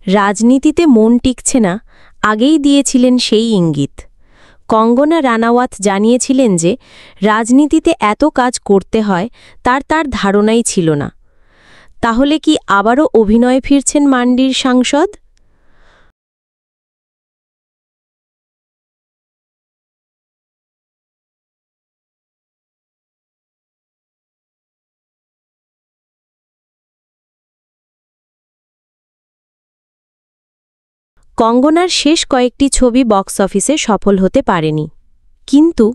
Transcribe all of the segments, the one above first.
রাজনীতিতে মন টিকছে না, আগেই দিয়েছিলেন সেই ইঙ্গিত। কঙ্গনা রানাওয়াত জানিয়েছিলেন যে রাজনীতিতে এত কাজ করতে হয় তার ধারণাই ছিল না। তাহলে কি আবারও অভিনয়ে ফিরছেন মান্ডির সাংসদ? কঙ্গনার শেষ কয়েকটি ছবি বক্স অফিসে সফল হতে পারেনি, কিন্তু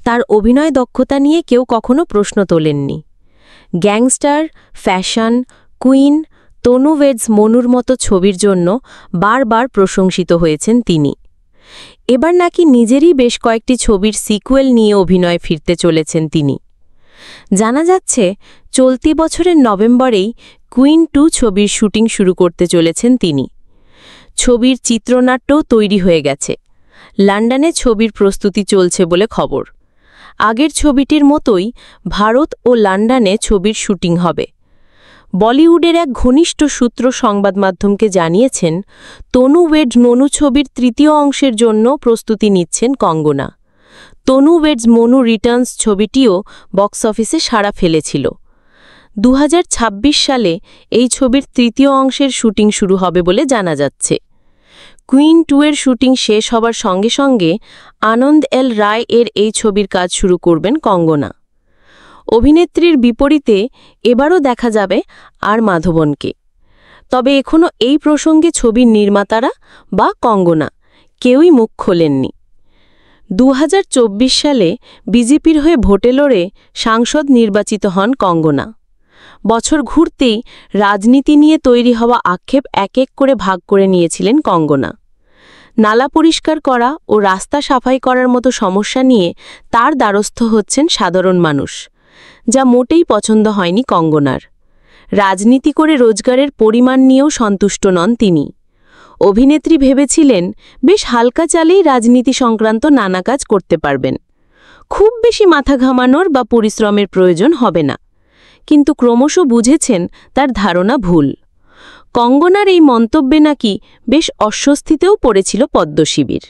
তার অভিনয় দক্ষতা নিয়ে কেউ কখনো প্রশ্ন তোলেননি। গ্যাংস্টার, ফ্যাশন, কুইন, তনু ওয়েডস মনুর মতো ছবির জন্য বারবার প্রশংসিত হয়েছেন তিনি। এবার নাকি নিজেরই বেশ কয়েকটি ছবির সিকুয়েল নিয়ে অভিনয়ে ফিরতে চলেছেন তিনি। জানা যাচ্ছে চলতি বছরের নভেম্বরেই কুইন 2 ছবির শুটিং শুরু করতে চলেছেন তিনি। ছবির চিত্রনাট্যও তৈরি হয়ে গেছে। লন্ডনে ছবির প্রস্তুতি চলছে বলে খবর। আগের ছবিটির মতোই ভারত ও লন্ডনে ছবির শুটিং হবে। বলিউডের এক ঘনিষ্ঠ সূত্র সংবাদ মাধ্যমকে জানিয়েছেন, তনু ওয়েড মনু ছবির তৃতীয় অংশের জন্য প্রস্তুতি নিচ্ছেন কঙ্গনা। তনু ওয়েডস মনু রিটার্নস ছবিটিও বক্স অফিসে সাড়া ফেলেছিল। 2026 সালে এই ছবির তৃতীয় অংশের শুটিং শুরু হবে বলে জানা যাচ্ছে। কুইন 2 এর শুটিং শেষ হবার সঙ্গে সঙ্গে আনন্দ এল রায় এর এই ছবির কাজ শুরু করবেন কঙ্গনা। অভিনেত্রীর বিপরীতে এবারও দেখা যাবে আর মাধবনকে। তবে এখনও এই প্রসঙ্গে ছবির নির্মাতারা বা কঙ্গনা কেউই মুখ খোলেননি। 2024 সালে বিজেপির হয়ে ভোটে লড়ে সাংসদ নির্বাচিত হন কঙ্গনা। বছর ঘুরতেই রাজনীতি নিয়ে তৈরি হওয়া আক্ষেপ এক এক করে ভাগ করে নিয়েছিলেন কঙ্গনা। নালা পরিষ্কার করা ও রাস্তা সাফাই করার মতো সমস্যা নিয়ে তার দ্বারস্থ হচ্ছেন সাধারণ মানুষ, যা মোটেই পছন্দ হয়নি কঙ্গনার। রাজনীতি করে রোজগারের পরিমাণ নিয়েও সন্তুষ্ট নন তিনি। অভিনেত্রী ভেবেছিলেন বেশ হালকা চালেই রাজনীতি সংক্রান্ত নানা কাজ করতে পারবেন, খুব বেশি মাথা ঘামানোর বা পরিশ্রমের প্রয়োজন হবে না। কিন্তু ক্রমশ বুঝেছেন তার ধারণা ভুল। কঙ্গনার এই মন্তব্যে নাকি বেশ অস্বস্তিতেও পড়েছিল পদ্মশিবির।